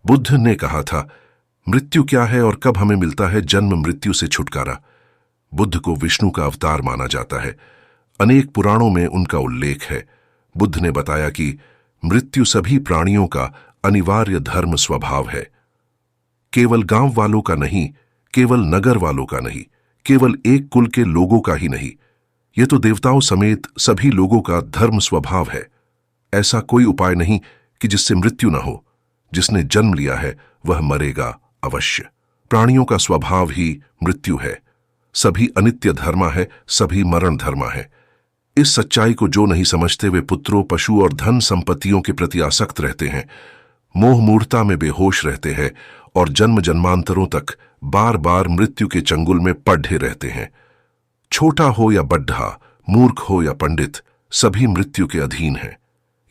बुद्ध ने कहा था, मृत्यु क्या है और कब हमें मिलता है जन्म मृत्यु से छुटकारा। बुद्ध को विष्णु का अवतार माना जाता है। अनेक पुराणों में उनका उल्लेख है। बुद्ध ने बताया कि मृत्यु सभी प्राणियों का अनिवार्य धर्म स्वभाव है। केवल गांव वालों का नहीं, केवल नगर वालों का नहीं, केवल एक कुल के लोगों का ही नहीं, ये तो देवताओं समेत सभी लोगों का धर्म स्वभाव है। ऐसा कोई उपाय नहीं कि जिससे मृत्यु न हो। जिसने जन्म लिया है वह मरेगा अवश्य। प्राणियों का स्वभाव ही मृत्यु है। सभी अनित्य धर्मा है, सभी मरण धर्मा है। इस सच्चाई को जो नहीं समझते वे पुत्रों, पशु और धन संपत्तियों के प्रति आसक्त रहते हैं, मोह मूर्ता में बेहोश रहते हैं और जन्म जन्मांतरों तक बार बार मृत्यु के चंगुल में पढ़े रहते हैं। छोटा हो या बड्ढा, मूर्ख हो या पंडित, सभी मृत्यु के अधीन हैं।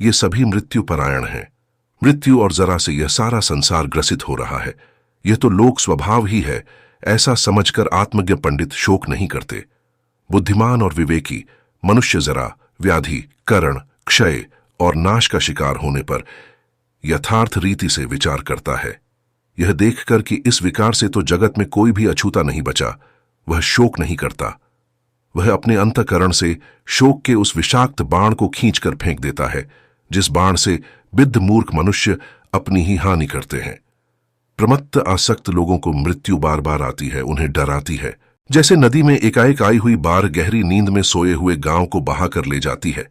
ये सभी मृत्यु परायण हैं। मृत्यु और जरा से यह सारा संसार ग्रसित हो रहा है। यह तो लोक स्वभाव ही है, ऐसा समझकर आत्मज्ञ पंडित शोक नहीं करते। बुद्धिमान और विवेकी मनुष्य जरा, व्याधि, करण, क्षय और नाश का शिकार होने पर यथार्थ रीति से विचार करता है। यह देखकर कि इस विकार से तो जगत में कोई भी अछूता नहीं बचा, वह शोक नहीं करता। वह अपने अंतःकरण से शोक के उस विषाक्त बाण को खींचकर फेंक देता है, जिस बाण से बिद्ध मूर्ख मनुष्य अपनी ही हानि करते हैं। प्रमत्त आसक्त लोगों को मृत्यु बार बार आती है, उन्हें डराती है। जैसे नदी में एकाएक आई हुई बाढ़ गहरी नींद में सोए हुए गांव को बहाकर ले जाती है,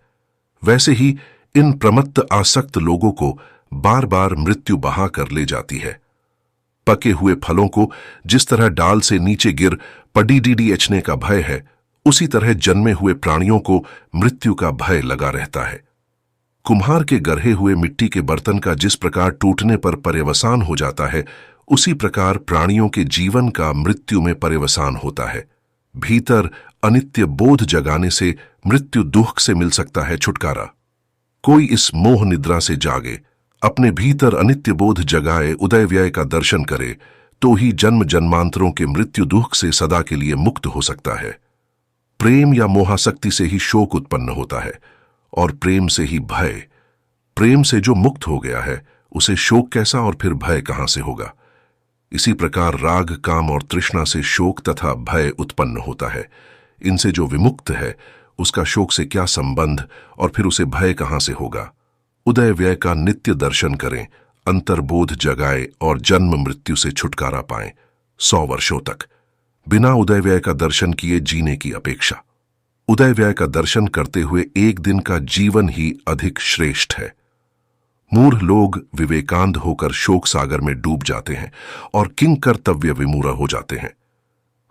वैसे ही इन प्रमत्त आसक्त लोगों को बार बार मृत्यु बहाकर ले जाती है। पके हुए फलों को जिस तरह डाल से नीचे गिर पडीडीडीएचने का भय है, उसी तरह जन्मे हुए प्राणियों को मृत्यु का भय लगा रहता है। कुम्हार के गढ़े हुए मिट्टी के बर्तन का जिस प्रकार टूटने पर पर्यवसान हो जाता है, उसी प्रकार प्राणियों के जीवन का मृत्यु में पर्यवसान होता है। भीतर अनित्य बोध जगाने से मृत्यु दुख से मिल सकता है छुटकारा। कोई इस मोह निद्रा से जागे, अपने भीतर अनित्य बोध जगाए, उदय व्यय का दर्शन करे, तो ही जन्म जन्मांतरों के मृत्यु दुख से सदा के लिए मुक्त हो सकता है। प्रेम या मोहासक्ति से ही शोक उत्पन्न होता है और प्रेम से ही भय। प्रेम से जो मुक्त हो गया है उसे शोक कैसा और फिर भय कहां से होगा। इसी प्रकार राग, काम और तृष्णा से शोक तथा भय उत्पन्न होता है। इनसे जो विमुक्त है उसका शोक से क्या संबंध और फिर उसे भय कहां से होगा। उदय व्यय का नित्य दर्शन करें, अंतर्बोध जगाए और जन्म मृत्यु से छुटकारा पाएं 100 वर्षों तक। बिना उदय व्यय का दर्शन किए जीने की अपेक्षा उदय व्यय का दर्शन करते हुए एक दिन का जीवन ही अधिक श्रेष्ठ है। मूर्ख लोग विवेकांध होकर शोक सागर में डूब जाते हैं और किंग कर्तव्य विमूढ़ हो जाते हैं।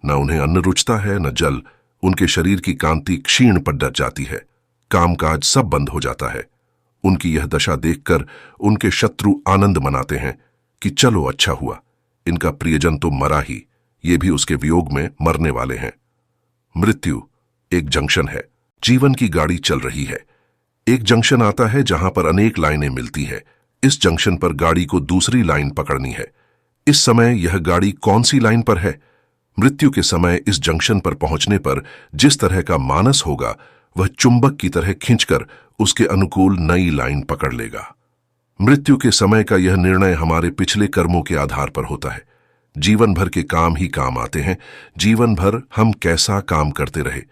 न उन्हें अन्न रुचता है न जल। उनके शरीर की कांति क्षीण पड़ जाती है, कामकाज सब बंद हो जाता है। उनकी यह दशा देखकर उनके शत्रु आनंद मनाते हैं कि चलो अच्छा हुआ, इनका प्रियजन तो मरा ही, ये भी उसके वियोग में मरने वाले हैं। मृत्यु एक जंक्शन है। जीवन की गाड़ी चल रही है। एक जंक्शन आता है जहां पर अनेक लाइनें मिलती है। इस जंक्शन पर गाड़ी को दूसरी लाइन पकड़नी है। इस समय यह गाड़ी कौन सी लाइन पर है? मृत्यु के समय इस जंक्शन पर पहुंचने पर जिस तरह का मानस होगा, वह चुंबक की तरह खींचकर उसके अनुकूल नई लाइन पकड़ लेगा। मृत्यु के समय का यह निर्णय हमारे पिछले कर्मों के आधार पर होता है। जीवन भर के काम ही काम आते हैं। जीवन भर हम कैसा काम करते रहे,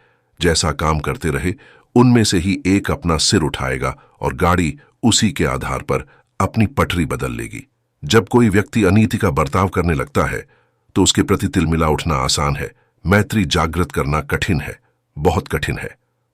जैसा काम करते रहे, उनमें से ही एक अपना सिर उठाएगा और गाड़ी उसी के आधार पर अपनी पटरी बदल लेगी। जब कोई व्यक्ति अनीति का बर्ताव करने लगता है तो उसके प्रति तिलमिला उठना आसान है, मैत्री जागृत करना कठिन है, बहुत कठिन है।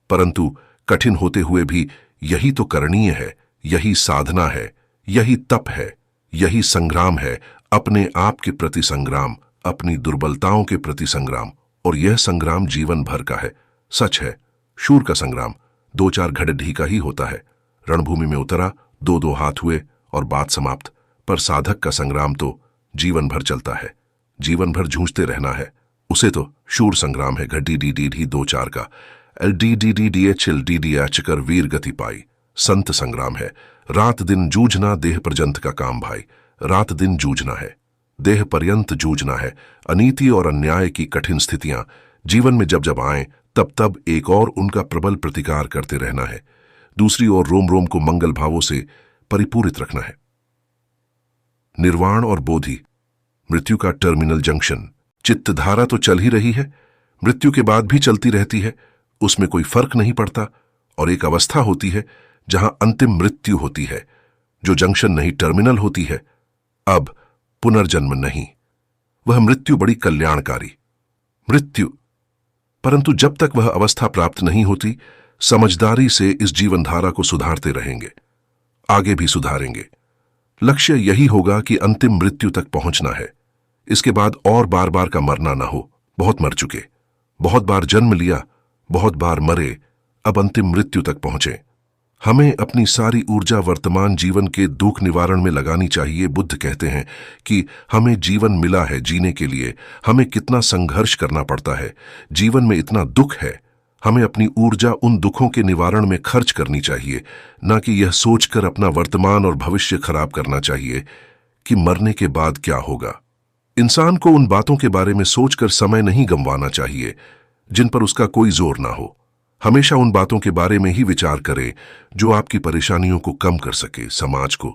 परंतु कठिन होते हुए भी यही तो करणीय है, यही साधना है, यही तप है, यही संग्राम है। अपने आप के प्रति संग्राम, अपनी दुर्बलताओं के प्रति संग्राम, और यह संग्राम जीवन भर का है। सच है, शूर का संग्राम 2-4 घड़ी का ही होता है। रणभूमि में उतरा, 2-2 हाथ हुए और बात समाप्त। पर साधक का संग्राम तो जीवन भर चलता है। जीवन भर जूझते रहना है, उसे तो शूर संग्राम है। घड़ी डी 2-4 का LDDDHLDDH कर वीर गति पाई। संत संग्राम है। रात दिन जूझना देह पर्यंत का काम भाई। रात दिन जूझना है, देह पर्यंत जूझना है। अनीति और अन्याय की कठिन स्थितियां जीवन में जब जब आए तब तब एक और उनका प्रबल प्रतिकार करते रहना है। दूसरी ओर रोम रोम को मंगल भावों से परिपूरित रखना है। निर्वाण और बोधि, मृत्यु का टर्मिनल जंक्शन। चित्तधारा तो चल ही रही है, मृत्यु के बाद भी चलती रहती है, उसमें कोई फर्क नहीं पड़ता। और एक अवस्था होती है जहां अंतिम मृत्यु होती है, जो जंक्शन नहीं टर्मिनल होती है। अब पुनर्जन्म नहीं, वह मृत्यु बड़ी कल्याणकारी मृत्यु। परंतु जब तक वह अवस्था प्राप्त नहीं होती, समझदारी से इस जीवनधारा को सुधारते रहेंगे, आगे भी सुधारेंगे। लक्ष्य यही होगा कि अंतिम मृत्यु तक पहुंचना है। इसके बाद और बार बार का मरना ना हो। बहुत मर चुके, बहुत बार जन्म लिया, बहुत बार मरे, अब अंतिम मृत्यु तक पहुंचे। हमें अपनी सारी ऊर्जा वर्तमान जीवन के दुख निवारण में लगानी चाहिए। बुद्ध कहते हैं कि हमें जीवन मिला है जीने के लिए, हमें कितना संघर्ष करना पड़ता है, जीवन में इतना दुख है, हमें अपनी ऊर्जा उन दुखों के निवारण में खर्च करनी चाहिए, न कि यह सोचकर अपना वर्तमान और भविष्य खराब करना चाहिए कि मरने के बाद क्या होगा। इंसान को उन बातों के बारे में सोचकर समय नहीं गंवाना चाहिए जिन पर उसका कोई जोर ना हो। हमेशा उन बातों के बारे में ही विचार करें जो आपकी परेशानियों को कम कर सके, समाज को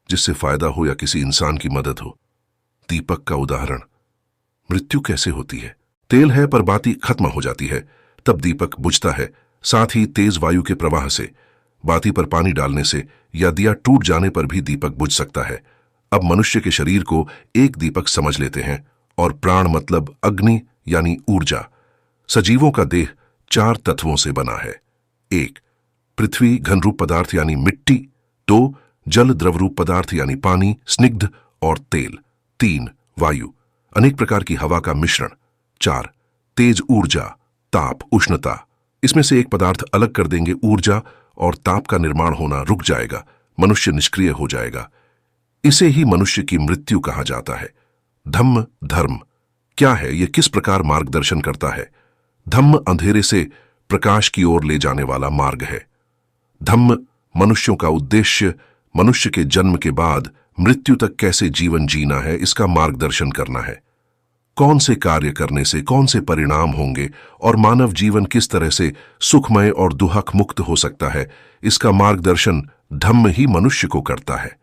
जिससे फायदा हो या किसी इंसान की मदद हो। दीपक का उदाहरण। मृत्यु कैसे होती है? तेल है पर बाती खत्म हो जाती है, तब दीपक बुझता है। साथ ही तेज वायु के प्रवाह से, बाती पर पानी डालने से या दिया टूट जाने पर भी दीपक बुझ सकता है। अब मनुष्य के शरीर को एक दीपक समझ लेते हैं, और प्राण मतलब अग्नि यानी ऊर्जा। सजीवों का देह 4 तत्वों से बना है। 1 पृथ्वी घनरूप पदार्थ यानी मिट्टी। 2 जल द्रवरूप पदार्थ यानी पानी, स्निग्ध और तेल। 3 वायु, अनेक प्रकार की हवा का मिश्रण। 4 तेज ऊर्जा, ताप, उष्णता। इसमें से एक पदार्थ अलग कर देंगे, ऊर्जा और ताप का निर्माण होना रुक जाएगा, मनुष्य निष्क्रिय हो जाएगा। इसे ही मनुष्य की मृत्यु कहा जाता है। धम्म धर्म क्या है? यह किस प्रकार मार्गदर्शन करता है? धम्म अंधेरे से प्रकाश की ओर ले जाने वाला मार्ग है। धम्म मनुष्यों का उद्देश्य, मनुष्य के जन्म के बाद मृत्यु तक कैसे जीवन जीना है, इसका मार्गदर्शन करना है। कौन से कार्य करने से कौन से परिणाम होंगे और मानव जीवन किस तरह से सुखमय और दुहक मुक्त हो सकता है, इसका मार्गदर्शन धम्म ही मनुष्य को करता है।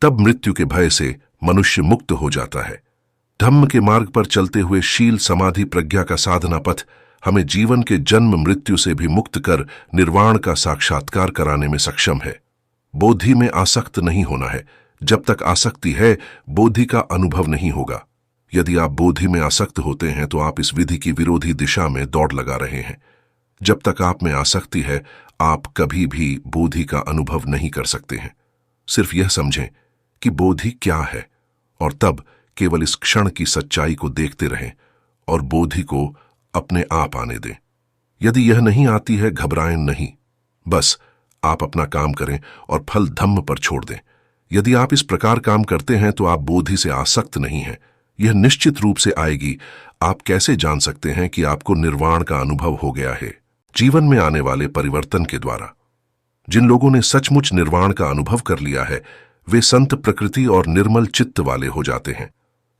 तब मृत्यु के भय से मनुष्य मुक्त हो जाता है। धम्म के मार्ग पर चलते हुए शील, समाधि, प्रज्ञा का साधना पथ हमें जीवन के जन्म मृत्यु से भी मुक्त कर निर्वाण का साक्षात्कार कराने में सक्षम है। बोधि में आसक्त नहीं होना है। जब तक आसक्ति है, बोधि का अनुभव नहीं होगा। यदि आप बोधि में आसक्त होते हैं तो आप इस विधि की विरोधी दिशा में दौड़ लगा रहे हैं। जब तक आप में आसक्ति है, आप कभी भी बोधि का अनुभव नहीं कर सकते हैं। सिर्फ यह समझें कि बोधि क्या है, और तब केवल इस क्षण की सच्चाई को देखते रहें और बोधि को अपने आप आने दें। यदि यह नहीं आती है, घबराएं नहीं, बस आप अपना काम करें और फल धम्म पर छोड़ दें। यदि आप इस प्रकार काम करते हैं तो आप बोधि से आसक्त नहीं हैं। यह निश्चित रूप से आएगी। आप कैसे जान सकते हैं कि आपको निर्वाण का अनुभव हो गया है? जीवन में आने वाले परिवर्तन के द्वारा। जिन लोगों ने सचमुच निर्वाण का अनुभव कर लिया है, वे संत प्रकृति और निर्मल चित्त वाले हो जाते हैं।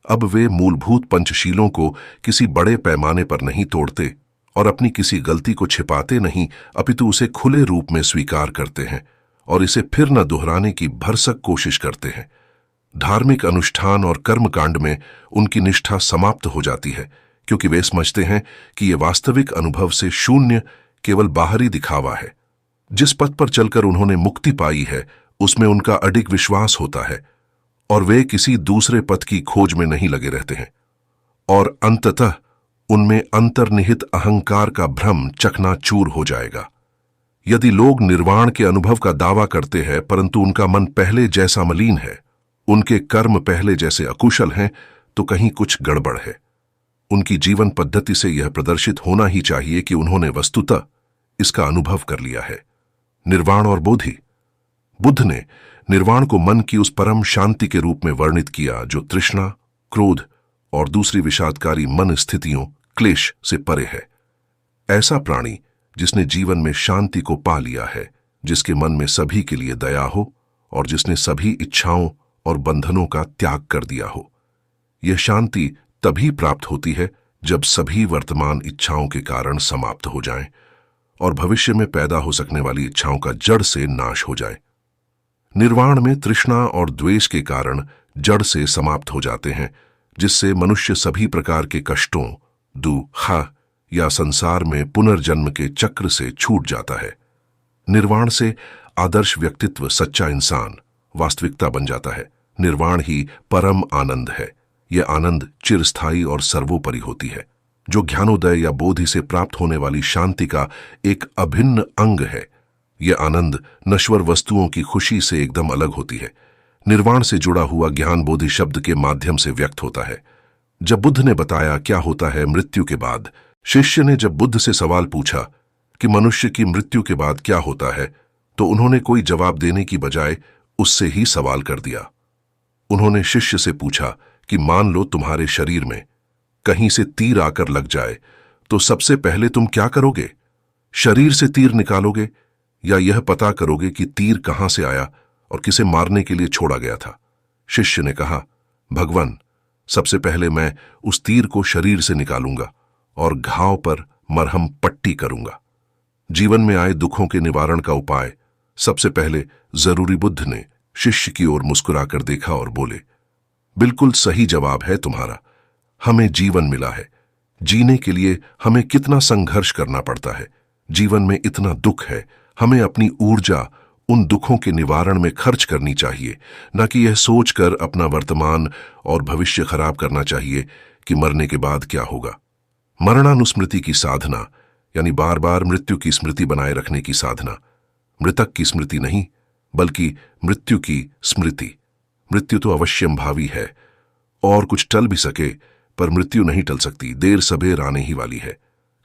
अब वे मूलभूत पंचशीलों को किसी बड़े पैमाने पर नहीं तोड़ते और अपनी किसी गलती को छिपाते नहीं, अपितु उसे खुले रूप में स्वीकार करते हैं और इसे फिर न दोहराने की भरसक कोशिश करते हैं। धार्मिक अनुष्ठान और कर्मकांड में उनकी निष्ठा समाप्त हो जाती है, क्योंकि वे समझते हैं कि ये वास्तविक अनुभव से शून्य केवल बाहरी दिखावा है। जिस पथ पर चलकर उन्होंने मुक्ति पाई है, उसमें उनका अडिग विश्वास होता है और वे किसी दूसरे पथ की खोज में नहीं लगे रहते हैं। और अंततः उनमें अंतर्निहित अहंकार का भ्रम चकनाचूर हो जाएगा। यदि लोग निर्वाण के अनुभव का दावा करते हैं परंतु उनका मन पहले जैसा मलिन है, उनके कर्म पहले जैसे अकुशल हैं, तो कहीं कुछ गड़बड़ है। उनकी जीवन पद्धति से यह प्रदर्शित होना ही चाहिए कि उन्होंने वस्तुतः इसका अनुभव कर लिया है। निर्वाण और बोधि। बुद्ध ने निर्वाण को मन की उस परम शांति के रूप में वर्णित किया जो तृष्णा, क्रोध और दूसरी विषादकारी मन स्थितियों, क्लेश से परे है। ऐसा प्राणी जिसने जीवन में शांति को पा लिया है, जिसके मन में सभी के लिए दया हो और जिसने सभी इच्छाओं और बंधनों का त्याग कर दिया हो। यह शांति तभी प्राप्त होती है जब सभी वर्तमान इच्छाओं के कारण समाप्त हो जाएं और भविष्य में पैदा हो सकने वाली इच्छाओं का जड़ से नाश हो जाए। निर्वाण में तृष्णा और द्वेष के कारण जड़ से समाप्त हो जाते हैं, जिससे मनुष्य सभी प्रकार के कष्टों, दुख या संसार में पुनर्जन्म के चक्र से छूट जाता है। निर्वाण से आदर्श व्यक्तित्व, सच्चा इंसान वास्तविकता बन जाता है। निर्वाण ही परम आनंद है। यह आनंद चिरस्थायी और सर्वोपरि होती है, जो ज्ञानोदय या बोधि से प्राप्त होने वाली शांति का एक अभिन्न अंग है। यह आनंद नश्वर वस्तुओं की खुशी से एकदम अलग होती है। निर्वाण से जुड़ा हुआ ज्ञान बोधि शब्द के माध्यम से व्यक्त होता है। जब बुद्ध ने बताया क्या होता है मृत्यु के बाद, शिष्य ने जब बुद्ध से सवाल पूछा कि मनुष्य की मृत्यु के बाद क्या होता है, तो उन्होंने कोई जवाब देने की बजाय उससे ही सवाल कर दिया। उन्होंने शिष्य से पूछा कि मान लो तुम्हारे शरीर में कहीं से तीर आकर लग जाए, तो सबसे पहले तुम क्या करोगे? शरीर से तीर निकालोगे या यह पता करोगे कि तीर कहां से आया और किसे मारने के लिए छोड़ा गया था? शिष्य ने कहा, भगवान, सबसे पहले मैं उस तीर को शरीर से निकालूंगा और घाव पर मरहम पट्टी करूंगा। जीवन में आए दुखों के निवारण का उपाय सबसे पहले जरूरी। बुद्ध ने शिष्य की ओर मुस्कुराकर देखा और बोले, बिल्कुल सही जवाब है तुम्हारा। हमें जीवन मिला है, जीने के लिए हमें कितना संघर्ष करना पड़ता है। जीवन में इतना दुख है, हमें अपनी ऊर्जा उन दुखों के निवारण में खर्च करनी चाहिए, न कि यह सोचकर अपना वर्तमान और भविष्य खराब करना चाहिए कि मरने के बाद क्या होगा। मरणानुस्मृति की साधना यानी बार बार मृत्यु की स्मृति बनाए रखने की साधना। मृतक की स्मृति नहीं, बल्कि मृत्यु की स्मृति। मृत्यु तो अवश्यंभावी है और कुछ टल भी सके, पर मृत्यु नहीं टल सकती, देर सबेर आने ही वाली है।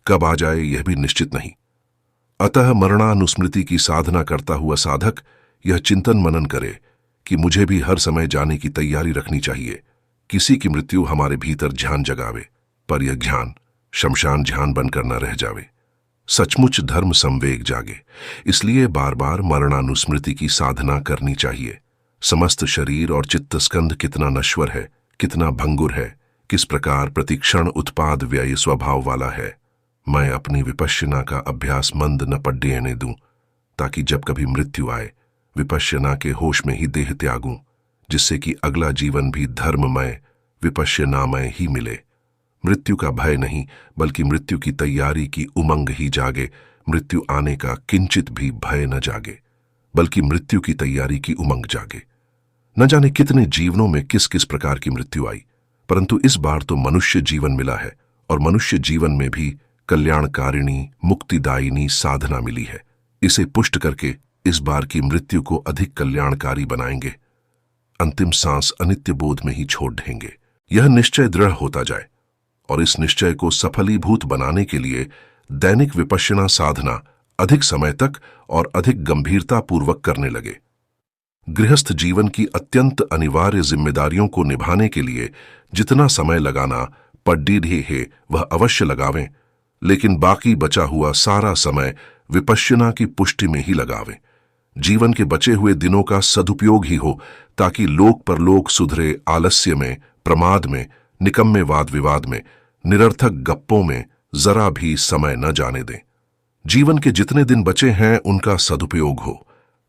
कब आ जाए यह भी निश्चित नहीं। अतः मरणानुस्मृति की साधना करता हुआ साधक यह चिंतन मनन करे कि मुझे भी हर समय जाने की तैयारी रखनी चाहिए। किसी की मृत्यु हमारे भीतर ध्यान जगावे, पर यह ध्यान शमशान ध्यान बनकर न रह जावे। सचमुच धर्म संवेग जागे। इसलिए बार बार मरणानुस्मृति की साधना करनी चाहिए। समस्त शरीर और चित्तस्कंध कितना नश्वर है, कितना भंगुर है, किस प्रकार प्रतिक्षण उत्पाद व्यय स्वभाव वाला है। मैं अपनी विपश्यना का अभ्यास मंद न पड़ने दूं, ताकि जब कभी मृत्यु आए विपश्यना के होश में ही देह त्यागूं, जिससे कि अगला जीवन भी धर्ममय विपश्यनामय ही मिले। मृत्यु का भय नहीं, बल्कि मृत्यु की तैयारी की उमंग ही जागे। मृत्यु आने का किंचित भी भय न जागे, बल्कि मृत्यु की तैयारी की उमंग जागे। न जाने कितने जीवनों में किस किस प्रकार की मृत्यु आई, परंतु इस बार तो मनुष्य जीवन मिला है, और मनुष्य जीवन में भी कल्याणकारिणी मुक्तिदायिनी साधना मिली है। इसे पुष्ट करके इस बार की मृत्यु को अधिक कल्याणकारी बनाएंगे। अंतिम सांस अनित्य बोध में ही छोड़ देंगे। यह निश्चय दृढ़ होता जाए, और इस निश्चय को सफलीभूत बनाने के लिए दैनिक विपश्यना साधना अधिक समय तक और अधिक गंभीरता पूर्वक करने लगे। गृहस्थ जीवन की अत्यंत अनिवार्य जिम्मेदारियों को निभाने के लिए जितना समय लगाना पड्डीढे है वह अवश्य लगावें, लेकिन बाकी बचा हुआ सारा समय विपश्यना की पुष्टि में ही लगावें। जीवन के बचे हुए दिनों का सदुपयोग ही हो, ताकि लोक परलोक सुधरे आलस्य में, प्रमाद में, निकम्मे वाद विवाद में, निरर्थक गप्पों में जरा भी समय न जाने दें। जीवन के जितने दिन बचे हैं उनका सदुपयोग हो।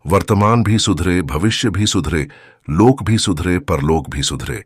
वर्तमान भी सुधरे, भविष्य भी सुधरे, लोक भी सुधरे, परलोक भी सुधरे।